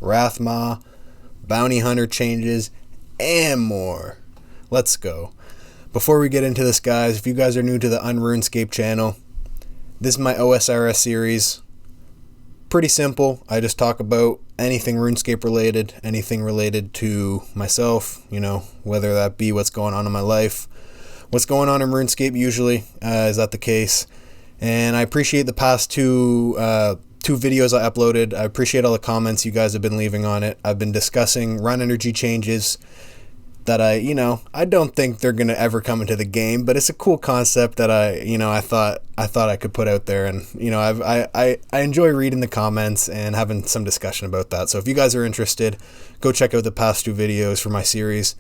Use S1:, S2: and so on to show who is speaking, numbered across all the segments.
S1: Rathma, Bounty Hunter changes, and more. Let's go. Before we get into this, guys, if you guys are new to the Unrunescape channel, this is my Osrs series. Pretty simple. I just talk about anything RuneScape related, anything related to myself, whether that be what's going on in my life, what's going on in RuneScape usually, is that the case. And I appreciate the past two videos I uploaded. I appreciate all the comments you guys have been leaving on it. I've been discussing run energy changes that I don't think they're going to ever come into the game, but it's a cool concept that I thought I could put out there. And, I enjoy reading the comments and having some discussion about that. So if you guys are interested, go check out the past two videos for my series.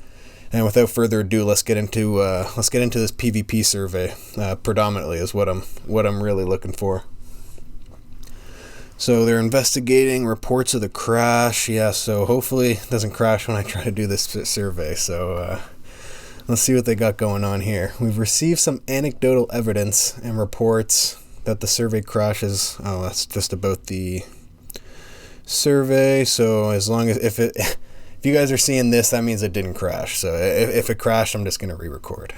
S1: And without further ado, let's get into this PvP survey. Predominantly is what I'm really looking for. So they're investigating reports of the crash. Yeah, so hopefully it doesn't crash when I try to do this survey. So let's see what they got going on here. We've received some anecdotal evidence and reports that the survey crashes. Oh, that's just about the survey. So as long as if you guys are seeing this, that means it didn't crash. So if it crashed, I'm just going to re-record.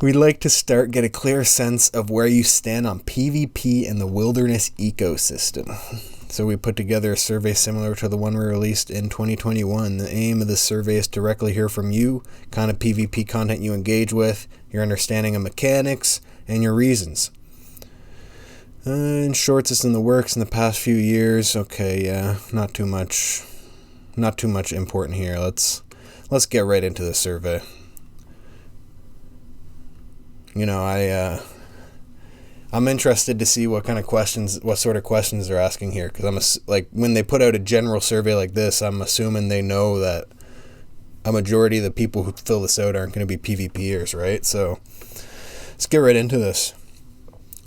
S1: We'd like to get a clear sense of where you stand on PvP in the wilderness ecosystem. So we put together a survey similar to the one we released in 2021. The aim of this survey is to directly hear from you, kind of PvP content you engage with, your understanding of mechanics, and your reasons. In short, it's in the works in the past few years. Okay, yeah, not too much important here. Let's get right into the survey. I'm interested to see what sort of questions they're asking here, because when they put out a general survey like this, I'm assuming they know that a majority of the people who fill this out aren't going to be PvPers, right? So let's get right into this.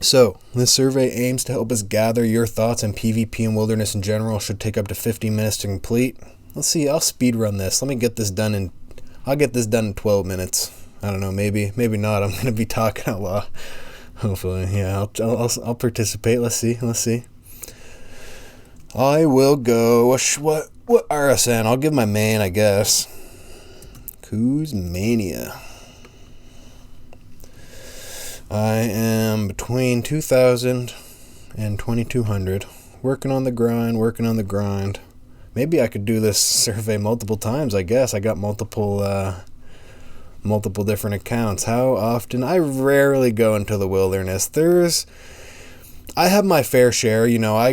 S1: So this survey aims to help us gather your thoughts on PvP and wilderness in general. Should take up to 15 minutes to complete. Let's see, I'll speed run this. Let me get this done I'll get this done in 12 minutes. I don't know, maybe not. I'm going to be talking out loud. Hopefully, yeah, I'll participate. Let's see. I will go, what RSN? I'll give my main, I guess. Kuzmania. I am between 2,000 and 2,200. Working on the grind. Maybe I could do this survey multiple times, I guess. I got multiple different accounts. How often? I rarely go into the wilderness. I have my fair share. I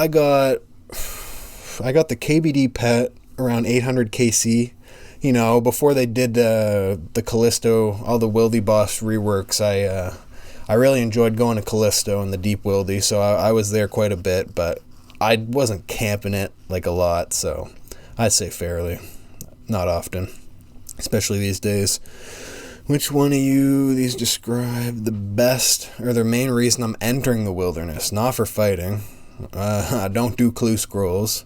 S1: got the KBD pet around 800 KC. Before they did the Callisto, all the Wildy boss reworks, I really enjoyed going to Callisto and the Deep Wildy, so I was there quite a bit, but I wasn't camping it like a lot, so I'd say fairly, not often. Especially these days. Which one of these describe the best or the main reason I'm entering the wilderness? Not for fighting. I don't do clue scrolls.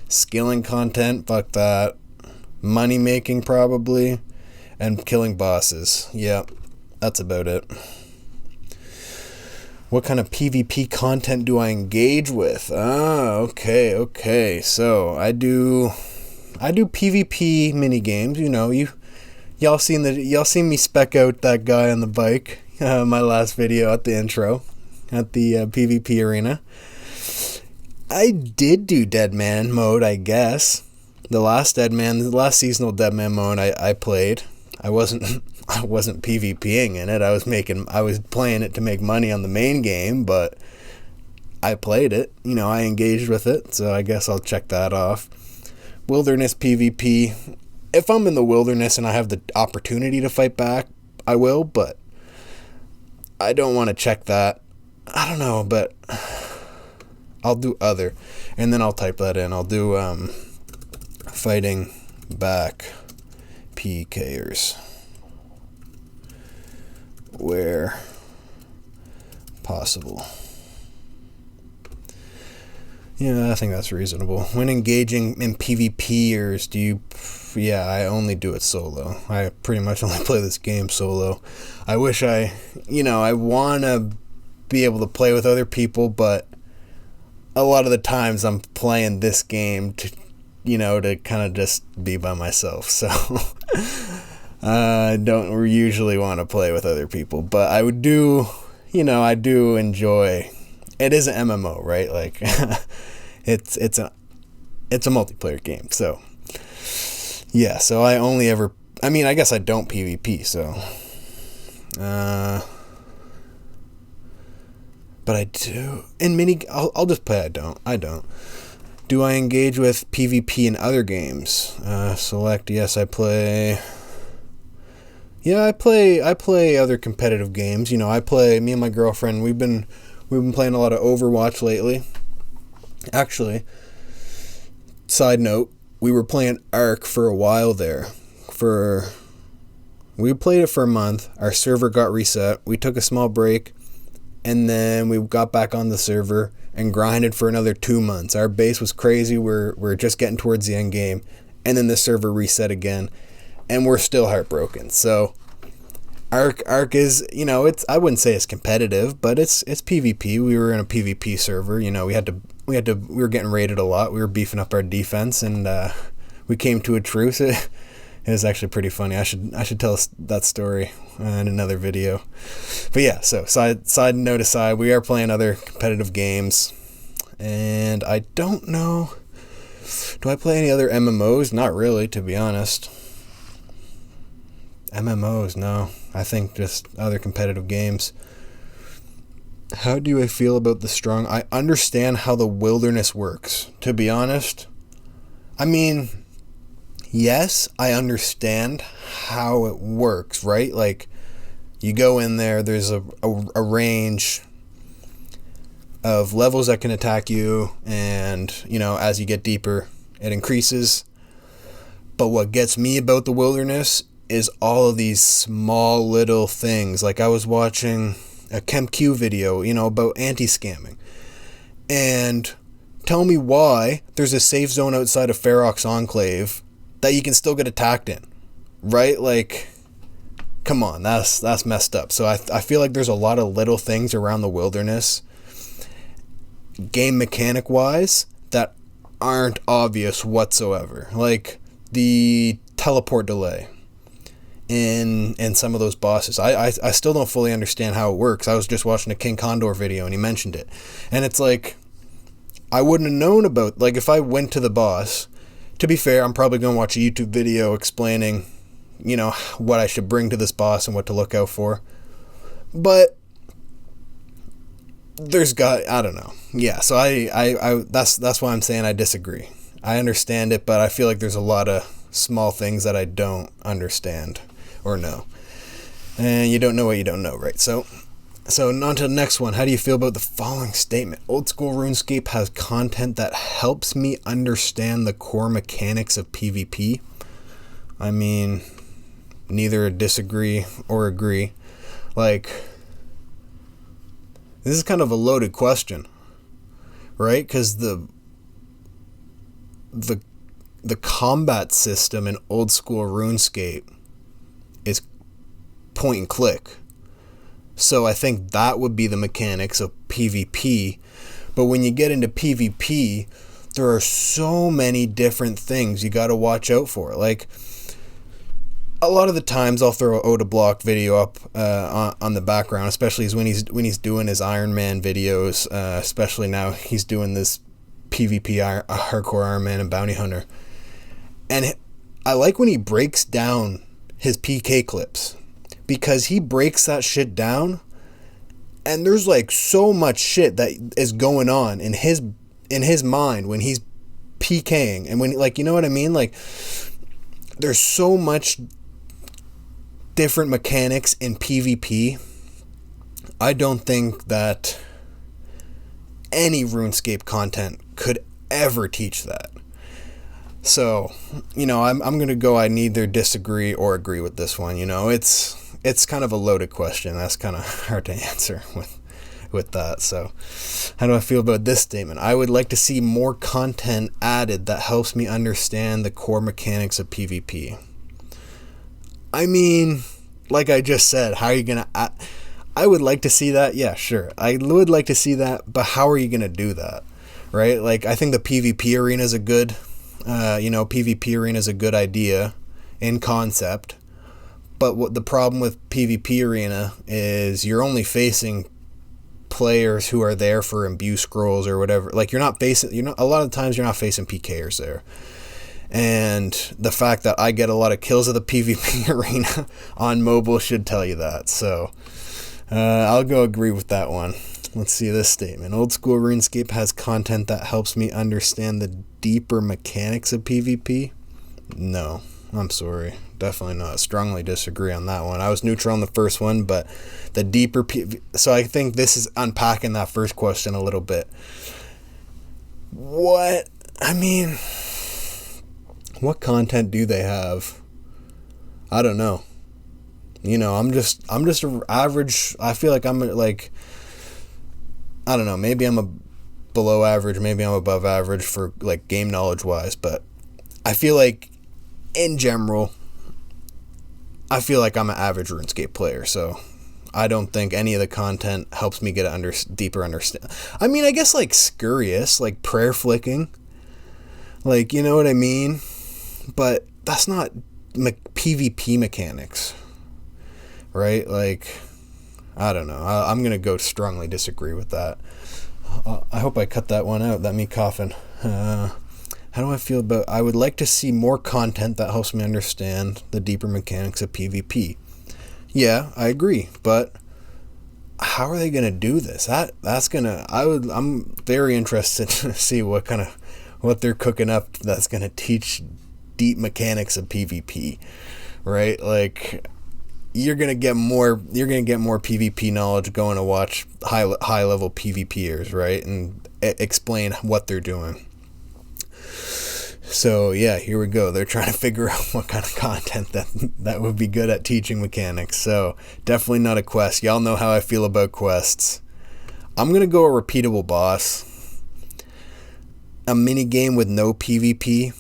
S1: Skilling content, fuck that. Money making probably. And killing bosses. Yep, that's about it. What kind of PvP content do I engage with? Okay. So I do PvP mini games. Y'all seen me spec out that guy on the bike. My last video at the intro, at the PvP arena. I did do Deadman mode, I guess. The last seasonal Deadman mode I played. I wasn't PvPing in it. I was playing it to make money on the main game, but I played it. I engaged with it, so I guess I'll check that off. Wilderness PvP. If I'm in the wilderness and I have the opportunity to fight back, I will, but I don't want to check that. I don't know, but I'll do other, and then I'll type that in. I'll do fighting back PKers where possible. Yeah, I think that's reasonable. When engaging in PvPers, I only do it solo. I pretty much only play this game solo. I wish I want to be able to play with other people, but a lot of the times I'm playing this game to kind of just be by myself. So I don't usually want to play with other people, but I do enjoy. It is an MMO, right? Like it's a multiplayer game. So yeah, so I guess I don't PvP, so but I do I'll just play. I don't. Do I engage with PvP in other games? Select yes, I play. Yeah, I play other competitive games. Me and my girlfriend, we've been playing a lot of Overwatch lately. Actually, side note, we were playing Ark for a while there. We played it for a month. Our server got reset. We took a small break, and then we got back on the server and grinded for another 2 months. Our base was crazy. We're just getting towards the end game, and then the server reset again, and we're still heartbroken. So Ark is, I wouldn't say it's competitive, but it's PvP. We were in a PvP server. We were getting raided a lot. We were beefing up our defense, and we came to a truce. It was actually pretty funny. I should tell that story in another video. But yeah, so side note aside, we are playing other competitive games, and I don't know. Do I play any other MMOs? Not really, to be honest. MMOs, no. I think just other competitive games. How do I feel about the strong? I understand how the wilderness works, to be honest. I mean, yes, I understand how it works, right? Like, you go in there, there's a range of levels that can attack you, and, as you get deeper, it increases. But what gets me about the wilderness is all of these small little things. Like, I was watching a ChemQ video, about anti-scamming. And tell me why there's a safe zone outside of Ferox Enclave that you can still get attacked in, right? Like, come on, that's messed up. So I feel like there's a lot of little things around the wilderness, game mechanic wise, that aren't obvious whatsoever. Like the teleport delay in some of those bosses. I still don't fully understand how it works. I was just watching a King Condor video and he mentioned it. And it's like, I wouldn't have known about, like, if I went to the boss, to be fair, I'm probably going to watch a YouTube video explaining, what I should bring to this boss and what to look out for. But I don't know. Yeah, so I that's why I'm saying I disagree. I understand it, but I feel like there's a lot of small things that I don't understand or know. And you don't know what you don't know, right? So on to the next one. How do you feel about the following statement? Old school RuneScape has content that helps me understand the core mechanics of PvP. I mean, neither disagree or agree. Like, this is kind of a loaded question, right? Because the combat system in old school RuneScape is point and click. So I think that would be the mechanics of PvP. But when you get into PvP, there are so many different things you got to watch out for. Like, a lot of the times I'll throw an Oda Block video up on the background, especially when he's doing his Iron Man videos. Especially now he's doing this PvP hardcore Iron Man and Bounty Hunter. And I like when he breaks down his PK clips, because he breaks that shit down, and there's like so much shit that is going on in his mind when he's PKing, and when, like, you know what I mean? Like, there's so much different mechanics in PvP. I don't think that any RuneScape content could ever teach that. So, I'm going to go, I neither disagree or agree with this one. It's kind of a loaded question. That's kind of hard to answer with that. So, how do I feel about this statement? I would like to see more content added that helps me understand the core mechanics of PvP. I mean, like I just said, how are you going to... I would like to see that. Yeah, sure. I would like to see that, but how are you going to do that? right? Like, I think the PvP arena is a good, PvP arena is a good idea in concept. But what the problem with PvP arena is you're only facing players who are there for imbue scrolls or whatever. Like, a lot of times you're not facing PKers there. And the fact that I get a lot of kills at the PvP arena on mobile should tell you that. So I'll go agree with that one. Let's see this statement. Old school RuneScape has content that helps me understand the deeper mechanics of PvP. No, I'm sorry. Definitely not. Strongly disagree on that one. I was neutral on the first one, but the deeper so I think this is unpacking that first question a little bit. What content do they have? I don't know. I'm just an average. I feel like I'm like, I don't know, maybe I'm a below average, maybe I'm above average for like game knowledge wise, but I feel like in general, I feel like I'm an average RuneScape player, so I don't think any of the content helps me get a deeper understand. I mean, I guess like Scurious, like prayer flicking, like, you know what I mean? But that's not PvP mechanics, right? Like, I don't know. I'm going to go strongly disagree with that. I hope I cut that one out, that me coughing. How do I feel about... I would like to see more content that helps me understand the deeper mechanics of PvP. Yeah, I agree, but how are they going to do this? I'm very interested to see what they're cooking up that's going to teach deep mechanics of PvP, right? Like, you're gonna get more PvP knowledge going to watch high level PvPers, right, and explain what they're doing. So yeah, here we go. They're trying to figure out what kind of content that would be good at teaching mechanics. So definitely not a quest. Y'all know how I feel about quests. I'm gonna go a repeatable boss, a mini game with no PvP.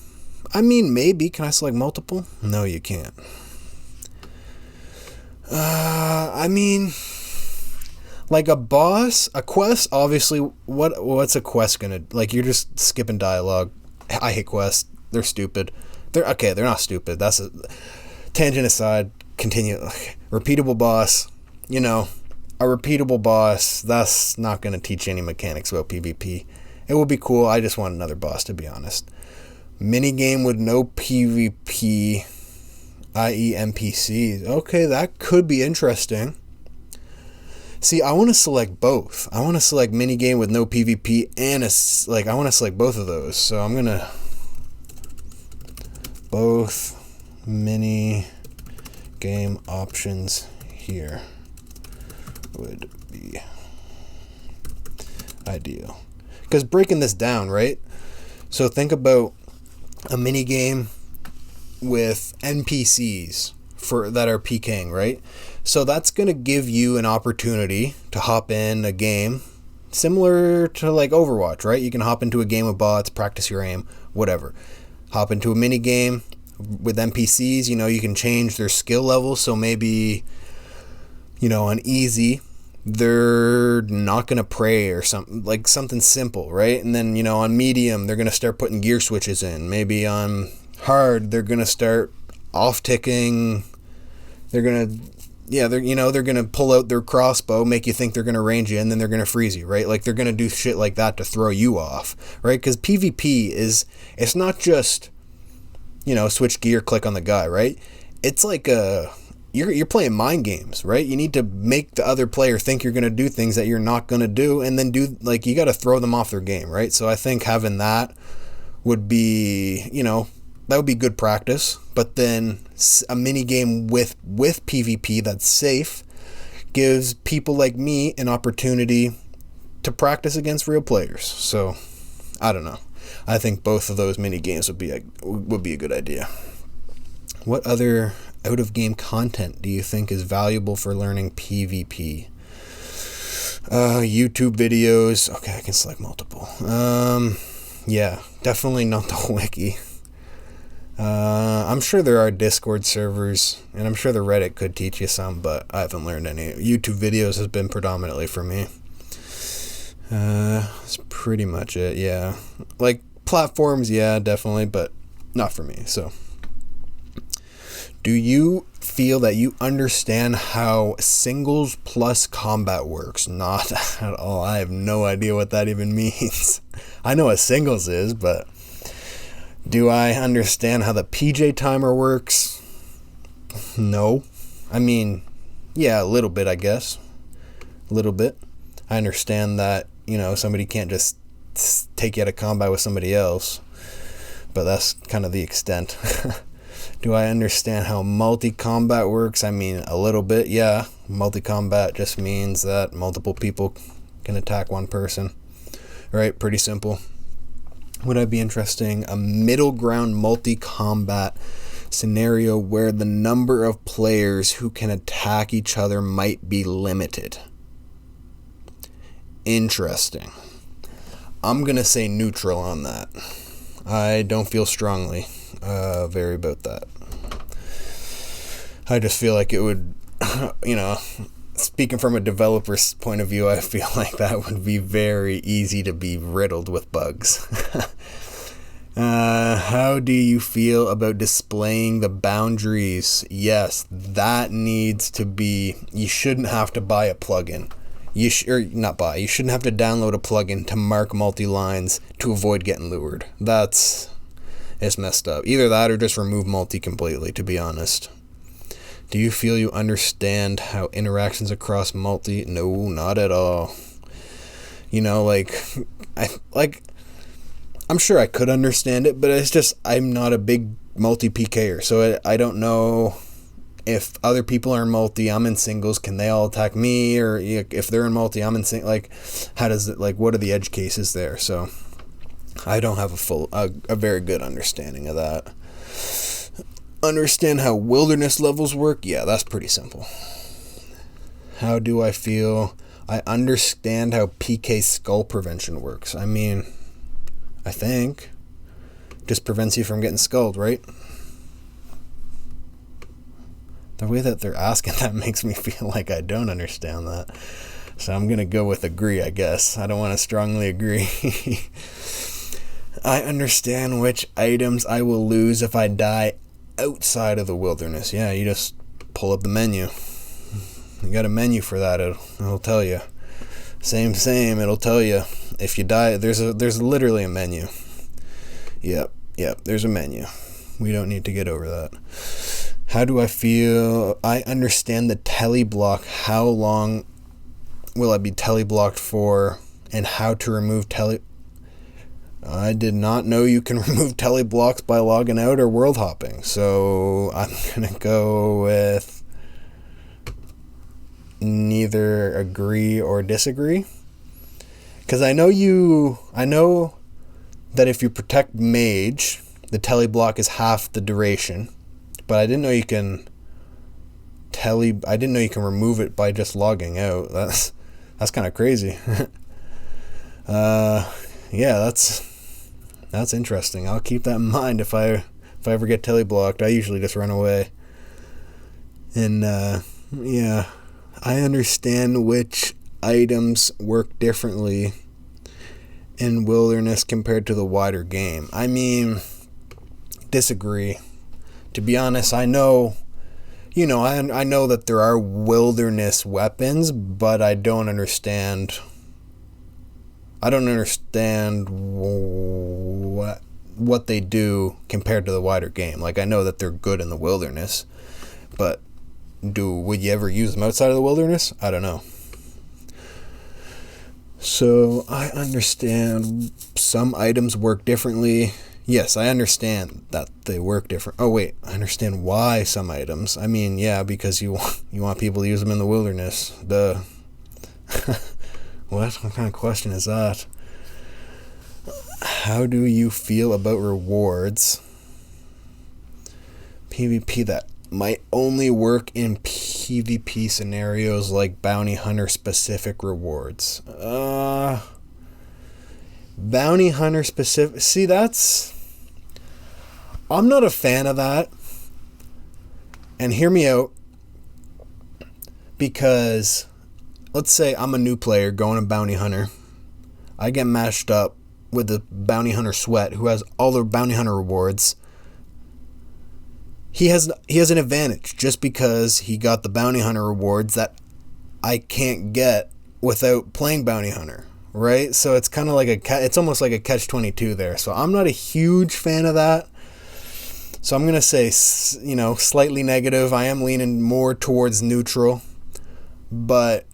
S1: I mean, maybe. Can I select multiple? No, you can't. I mean, like a quest, obviously, what's a quest gonna, like, you're just skipping dialogue. I hate quests. They're stupid. They're not stupid. That's a tangent aside, continue. Repeatable boss, a repeatable boss, that's not gonna teach any mechanics about PvP. It would be cool. I just want another boss, to be honest. Minigame with no PvP, i.e. NPCs. Okay, that could be interesting. See, I want to select both. I want to select minigame with no PvP and I want to select both of those. So I'm going to... both mini game options here would be ideal. Because breaking this down, right? So think about a mini game with NPCs that are PKing, right? So that's going to give you an opportunity to hop in a game similar to like Overwatch, right? You can hop into a game of bots, practice your aim, whatever. Hop into a mini game with NPCs, you can change their skill level. So maybe, on easy, they're not going to pray or something, like something simple, right? And then, on medium, they're going to start putting gear switches in. Maybe on hard, they're going to start off-ticking. They're going to pull out their crossbow, make you think they're going to range you, and then they're going to freeze you, right? Like, they're going to do shit like that to throw you off, right? Because PvP it's not just, switch gear, click on the guy, right? It's like you're playing mind games, right? You need to make the other player think you're going to do things that you're not going to do, and then you got to throw them off their game, right? So I think having that would be, that would be good practice. But then a mini game with PvP that's safe gives people like me an opportunity to practice against real players. So I don't know. I think both of those mini games would be a good idea. What other out of game content do you think is valuable for learning PvP? YouTube videos. Okay, I can select multiple. Yeah, definitely not the wiki. I'm sure there are Discord servers, and I'm sure the Reddit could teach you some, but I haven't learned any. YouTube videos has been predominantly for me. pretty much it, yeah. Like, platforms, yeah, definitely, but not for me, so. Do you feel that you understand how singles plus combat works? Not at all. I have no idea what that even means. I know what singles is, but do I understand how the PJ timer works? No. I mean, yeah, a little bit, I guess. A little bit. I understand that, somebody can't just take you out of combat with somebody else, but that's kind of the extent. Do I understand how multi-combat works? I mean, a little bit, yeah. Multi-combat just means that multiple people can attack one person. Right? Pretty simple. Would I be interesting? A middle ground multi-combat scenario where the number of players who can attack each other might be limited. Interesting. I'm going to say neutral on that. I don't feel strongly very about that. I just feel like it would, speaking from a developer's point of view, I feel like that would be very easy to be riddled with bugs. How do you feel about displaying the boundaries? Yes, that needs to be, you shouldn't have to buy a plugin. You shouldn't have to download a plugin to mark multi-lines to avoid getting lured. It's messed up. Either that or just remove multi completely, to be honest. Do you feel you understand how interactions across multi? No, not at all. I'm sure I could understand it, but it's just, I'm not a big multi-PKer, so I don't know if other people are in multi, I'm in singles, can they all attack me? Or if they're in multi, I'm in how does it, what are the edge cases there? So I don't have a very good understanding of that. Understand how wilderness levels work? Yeah, that's pretty simple. How do I feel? I understand how PK skull prevention works. I mean, I think just prevents you from getting skulled, right? The way that they're asking that makes me feel like I don't understand that. So I'm going to go with agree, I guess. I don't want to strongly agree. I understand which items I will lose if I die outside of the wilderness. Yeah, you just pull up the menu. You got a menu for that. It'll tell you. Same. It'll tell you if you die. There's literally a menu. Yep. There's a menu. We don't need to get over that. How do I feel? I understand the tele block. How long will I be tele blocked for? And how to remove tele. I did not know you can remove tele blocks by logging out or world hopping. So I'm gonna go with neither agree or disagree. Because I know that if you protect mage, the tele block is half the duration. But I didn't know you can remove it by just logging out. That's kind of crazy. Yeah, that's interesting. I'll keep that in mind if I ever get tele-blocked. I usually just run away. And yeah, I understand which items work differently in wilderness compared to the wider game. I mean, disagree. To be honest, I know that there are wilderness weapons, but I don't understand what they do compared to the wider game. Like, I know that they're good in the wilderness, but would you ever use them outside of the wilderness? I don't know. So I understand some items work differently. Yes, I understand that they work different. Oh wait, I understand why some items. I mean, yeah, because you want people to use them in the wilderness. Duh. What kind of question is that? How do you feel about rewards? PvP that might only work in PvP scenarios like bounty hunter specific rewards. Bounty hunter specific. See, I'm not a fan of that. And hear me out. Because let's say I'm a new player going to bounty hunter. I get matched up with the bounty hunter Sweat, who has all the bounty hunter rewards. He has an advantage just because he got the bounty hunter rewards that I can't get without playing bounty hunter, right? So it's kind of like it's almost like a catch-22 there. So I'm not a huge fan of that. So I'm gonna say, slightly negative. I am leaning more towards neutral, but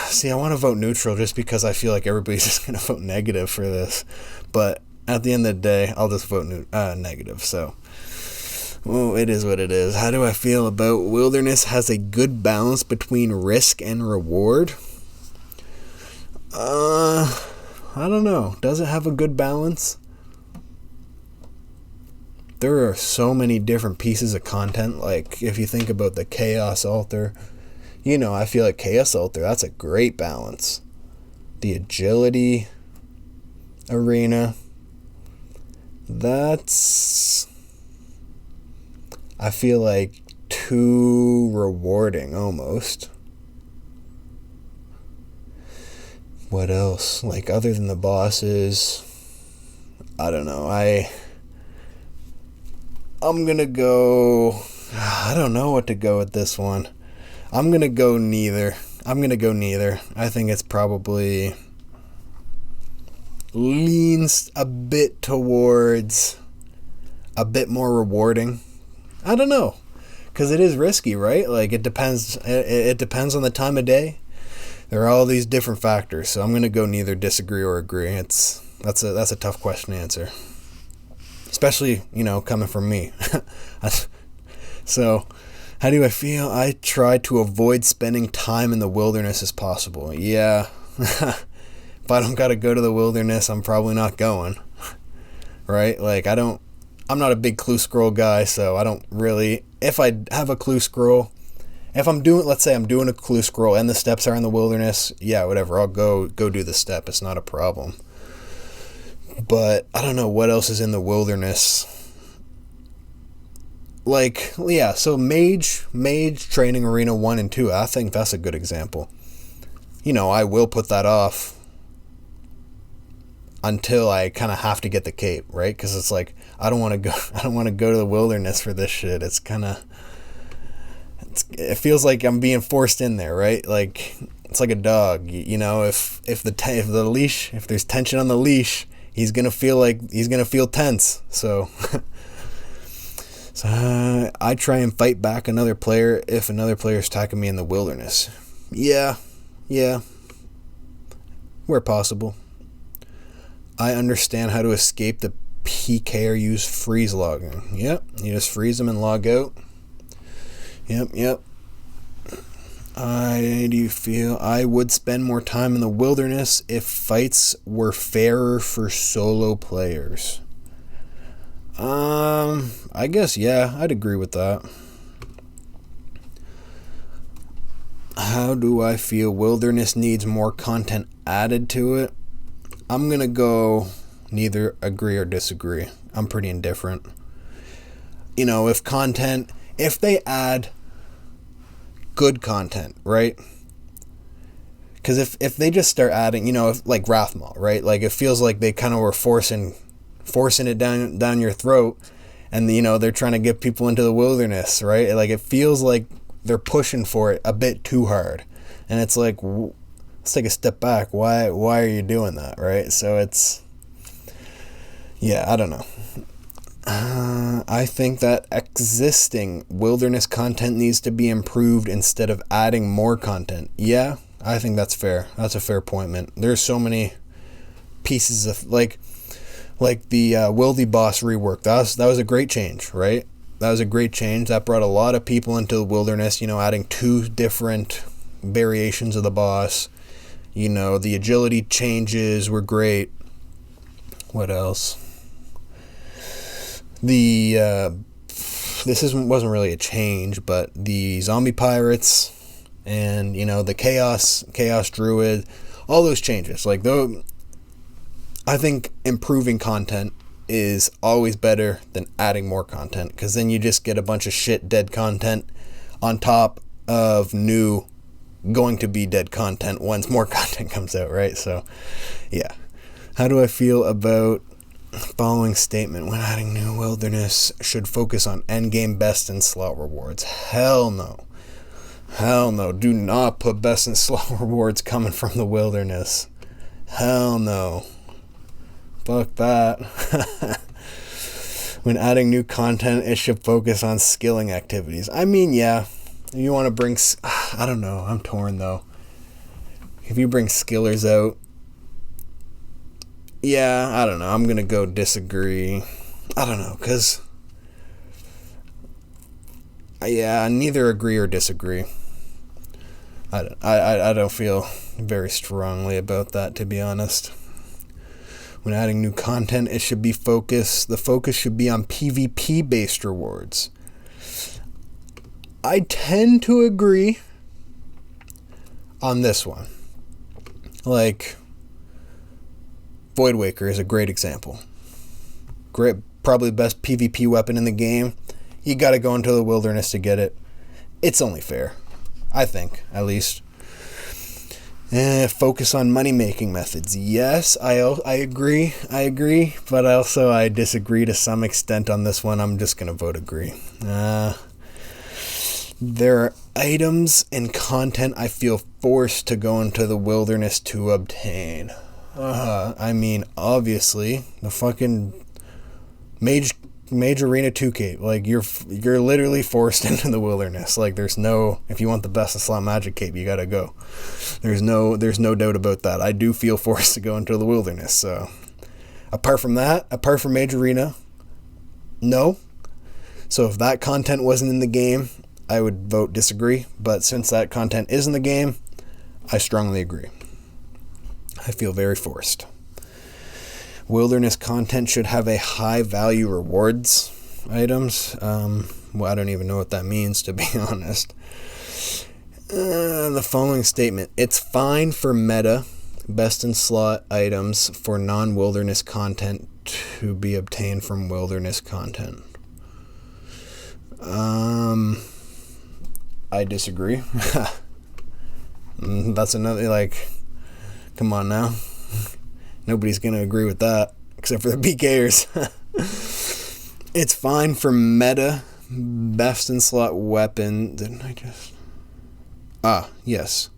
S1: see, I want to vote neutral just because I feel like everybody's just gonna vote negative for this. But at the end of the day, I'll just vote negative. So. Well, it is what it is. How do I feel about Wilderness has a good balance between risk and reward? I don't know. Does it have a good balance? There are so many different pieces of content. Like, if you think about the Chaos Altar, I feel like Chaos Altar, that's a great balance. The Agility Arena, I feel like too rewarding almost. What else? Like, other than the bosses, I don't know. I'm gonna go, I don't know what to go with this one. I'm gonna go neither. I think it's probably leans a bit towards a bit more rewarding. I don't know, because it is risky, right? Like, it depends. It depends on the time of day. There are all these different factors, so I'm gonna go neither, disagree or agree. That's a tough question to answer, especially coming from me. So, how do I feel? I try to avoid spending time in the wilderness as possible. Yeah, if I don't gotta go to the wilderness, I'm probably not going. Right? Like, I'm not a big clue scroll guy, so I don't really, if I have a clue scroll, let's say I'm doing a clue scroll and the steps are in the wilderness, yeah, whatever, I'll go do the step. It's not a problem. But I don't know what else is in the wilderness. Like, yeah, so Mage Training Arena 1 and 2, I think that's a good example. I will put that off until I kind of have to get the cape, right? Because it's like, I don't want to go to the wilderness for this shit. It feels like I'm being forced in there, right? Like, it's like a dog. If there's tension on the leash, he's gonna feel tense. So, I try and fight back another player if another player is attacking me in the wilderness. Yeah, where possible. I understand how to escape the PK or use freeze logging. Yep, you just freeze them and log out. Yep. How do you feel? I would spend more time in the wilderness if fights were fairer for solo players. I guess, yeah, I'd agree with that. How do I feel? Wilderness needs more content added to it. I'm gonna go neither, agree or disagree. I'm pretty indifferent. If they add good content, right? Because if they just start adding, like Rathmal, right? Like, it feels like they kind of were forcing it down your throat, and they're trying to get people into the wilderness, right? Like, it feels like they're pushing for it a bit too hard, and it's like, let's take a step back. Why are you doing that, right? So I don't know. I think that existing wilderness content needs to be improved instead of adding more content. Yeah, I think that's fair. That's a fair point, man. There's so many pieces of, like the Wildy boss rework. That was a great change, right? That was a great change. That brought a lot of people into the wilderness, adding 2 different variations of the boss. The agility changes were great. What else? This wasn't really a change, but the zombie pirates and the chaos druid, all those changes, like, though, I think improving content is always better than adding more content, because then you just get a bunch of shit dead content on top of new going to be dead content once more content comes out, right? So, yeah. How do I feel about following statement? When adding new wilderness, should focus on endgame best in slot rewards. Hell no. Hell no. Do not put best in slot rewards coming from the wilderness. Hell no. Fuck that. When adding new content, it should focus on skilling activities. I mean, yeah. If you want to bring... I don't know. I'm torn, though. If you bring skillers out... Yeah, I don't know. I'm going to go disagree. I don't know, because... Yeah, neither agree or disagree. I don't feel very strongly about that, to be honest. When adding new content, it should be focused. The focus should be on PvP-based rewards. I tend to agree on this one. Like, Void Waker is a great example. Great, probably the best PvP weapon in the game. You gotta go into the wilderness to get it. It's only fair. I think, at least. Focus on money-making methods. Yes, I agree. I agree, but I disagree to some extent on this one. I'm just going to vote agree. There are items and content I feel forced to go into the wilderness to obtain. I mean, obviously, the fucking Mage Arena 2 cape. Like, you're literally forced into the wilderness. Like, there's no... If you want the best of slot magic cape, you gotta go. There's no doubt about that. I do feel forced to go into the wilderness, so... Apart from Mage Arena, no. So if that content wasn't in the game, I would vote disagree. But since that content is in the game, I strongly agree. I feel very forced. Wilderness content should have a high value rewards items. Well, I don't even know what that means, to be honest. The following statement. It's fine for meta, best in slot items for non-wilderness content to be obtained from wilderness content. I disagree. That's another, like, come on now. Nobody's going to agree with that, except for the BKers. It's fine for meta, best in slot weapon. Didn't I just... yes.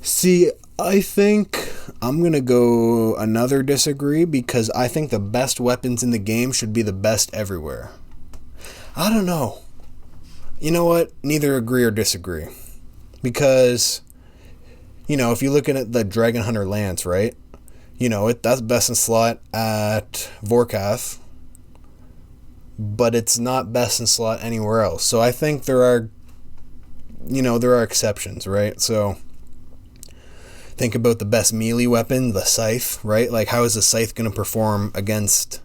S1: See, I think I'm going to go another disagree, because I think the best weapons in the game should be the best everywhere. I don't know. You know what? Neither agree or disagree. Because... You know, if you look at the Dragon Hunter Lance, right? You know, that's best in slot at Vorkath, but it's not best in slot anywhere else. So I think there are exceptions, right? So think about the best melee weapon, the Scythe, right? Like, how is the Scythe going to perform against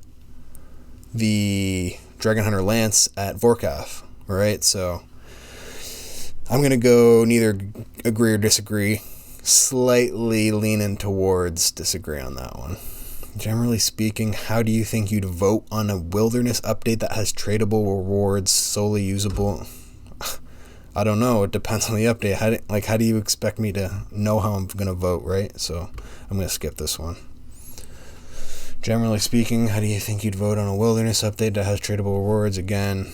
S1: the Dragon Hunter Lance at Vorkath, right? So I'm going to go neither agree or disagree. Slightly leaning towards disagree on that one. Generally speaking, how do you think you'd vote on a wilderness update that has tradable rewards, solely usable? I don't know. It depends on the update. How do you expect me to know how I'm going to vote, right? So I'm going to skip this one. Generally speaking, how do you think you'd vote on a wilderness update that has tradable rewards? Again,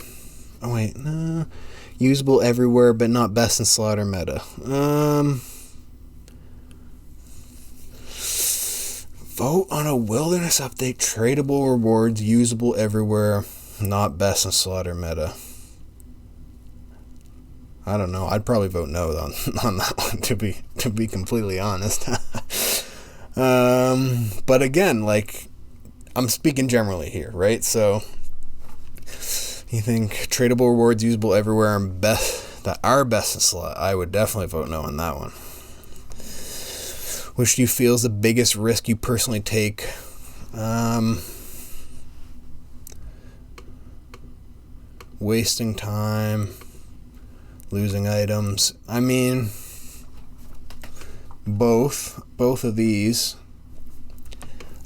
S1: usable everywhere, but not best in slot or meta. Vote on a wilderness update, tradable rewards, usable everywhere, not best in slot or meta. I don't know. I'd probably vote no on that one, to be completely honest. But again, like, I'm speaking generally here, right? So you think tradable rewards, usable everywhere, and that are best in slot? I would definitely vote no on that one. Which do you feel is the biggest risk you personally take? Wasting time, losing items. I mean, both of these.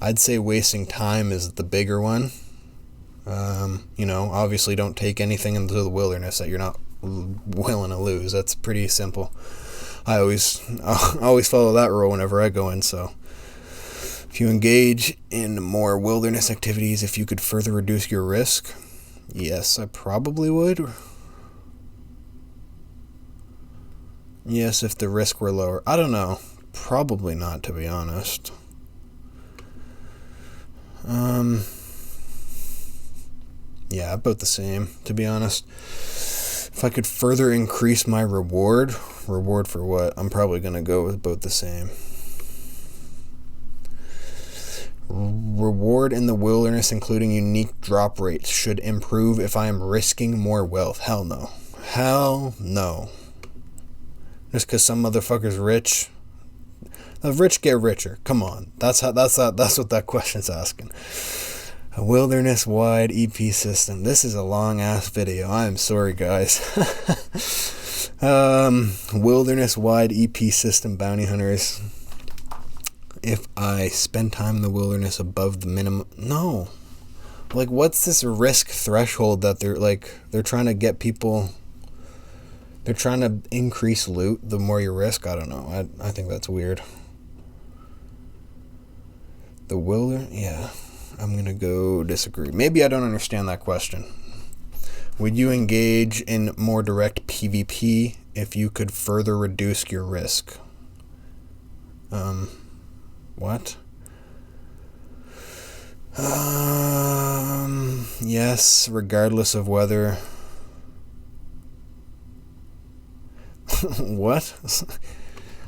S1: I'd say wasting time is the bigger one. Obviously don't take anything into the wilderness that you're not willing to lose. That's pretty simple. I always follow that rule whenever I go in. So if you engage in more wilderness activities, if you could further reduce your risk, yes, I probably would. Yes, if the risk were lower. I don't know. Probably not, to be honest. Yeah, about the same, to be honest. If I could further increase my reward for what? I'm probably going to go with about the same. Reward in the wilderness, including unique drop rates, should improve if I am risking more wealth. Hell no. Hell no. Just because some motherfucker's rich. The rich get richer. Come on. That's what that question's asking. A wilderness-wide EP system. This is a long-ass video. I'm sorry, guys. Wilderness-wide EP system bounty hunters. If I spend time in the wilderness above the minimum... No. Like, what's this risk threshold that they're trying to get people... They're trying to increase loot the more you risk? I don't know. I think that's weird. The wilderness... Yeah. I'm going to go disagree. Maybe I don't understand that question. Would you engage in more direct PvP if you could further reduce your risk? What? Yes, regardless of whether... What?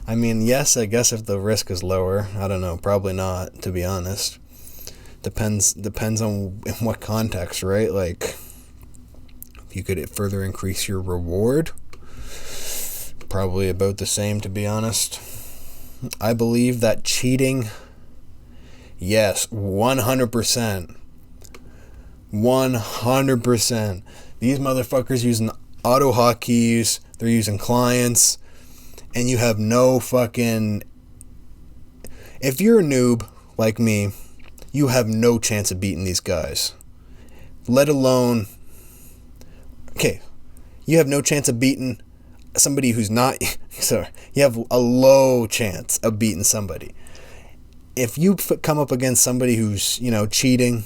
S1: I mean, yes, I guess if the risk is lower. I don't know. Probably not, to be honest. Depends on in what context, right? Like, if you could further increase your reward, probably about the same, to be honest. I believe that cheating, yes, 100%. 100%. These motherfuckers using auto hotkeys, they're using clients, and you have no fucking... If you're a noob like me, you have no chance of beating these guys. Let alone... Okay, you have no chance of beating somebody who's not... Sorry, you have a low chance of beating somebody. If you come up against somebody who's, cheating...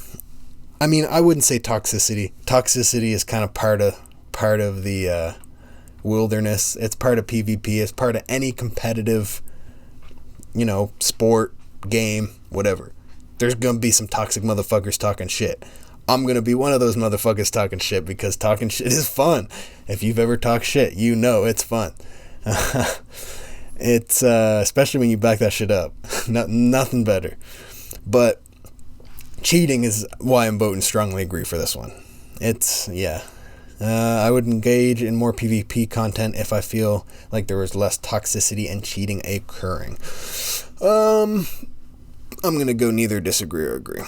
S1: I mean, I wouldn't say toxicity. Toxicity is kind of part of the wilderness. It's part of PvP. It's part of any competitive, sport, game, whatever. There's going to be some toxic motherfuckers talking shit. I'm going to be one of those motherfuckers talking shit because talking shit is fun. If you've ever talked shit, it's fun. It's especially when you back that shit up. Nothing better. But cheating is why I'm voting strongly agree for this one. I would engage in more PvP content if I feel like there was less toxicity and cheating occurring. I'm going to go neither disagree or agree.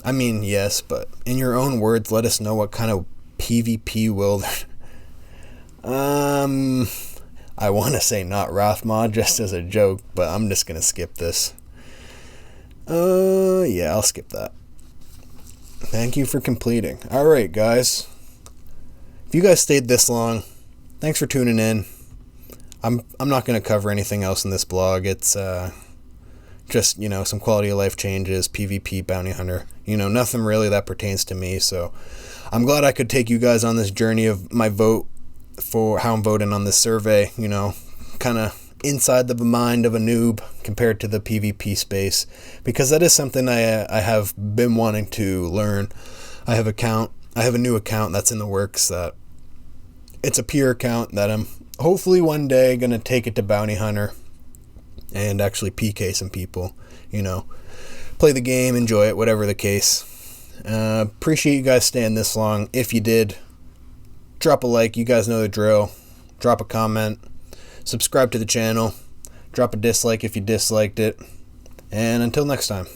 S1: I mean, yes, but in your own words, let us know what kind of PvP I want to say not Wrath mod just as a joke, but I'm just going to skip this. I'll skip that. Thank you for completing. Alright, guys. If you guys stayed this long, thanks for tuning in. I'm not going to cover anything else in this blog. It's just, some quality of life changes, PvP, bounty hunter, nothing really that pertains to me. So I'm glad I could take you guys on this journey of my vote for how I'm voting on this survey, kind of inside the mind of a noob compared to the PvP space, because that is something I have been wanting to learn. I have a new account that's in the works. That it's a peer account that I'm hopefully one day going to take it to bounty hunter and actually PK some people, play the game, enjoy it, whatever the case. Appreciate you guys staying this long. If you did, drop a like. You guys know the drill. Drop a comment. Subscribe to the channel. Drop a dislike if you disliked it. And until next time.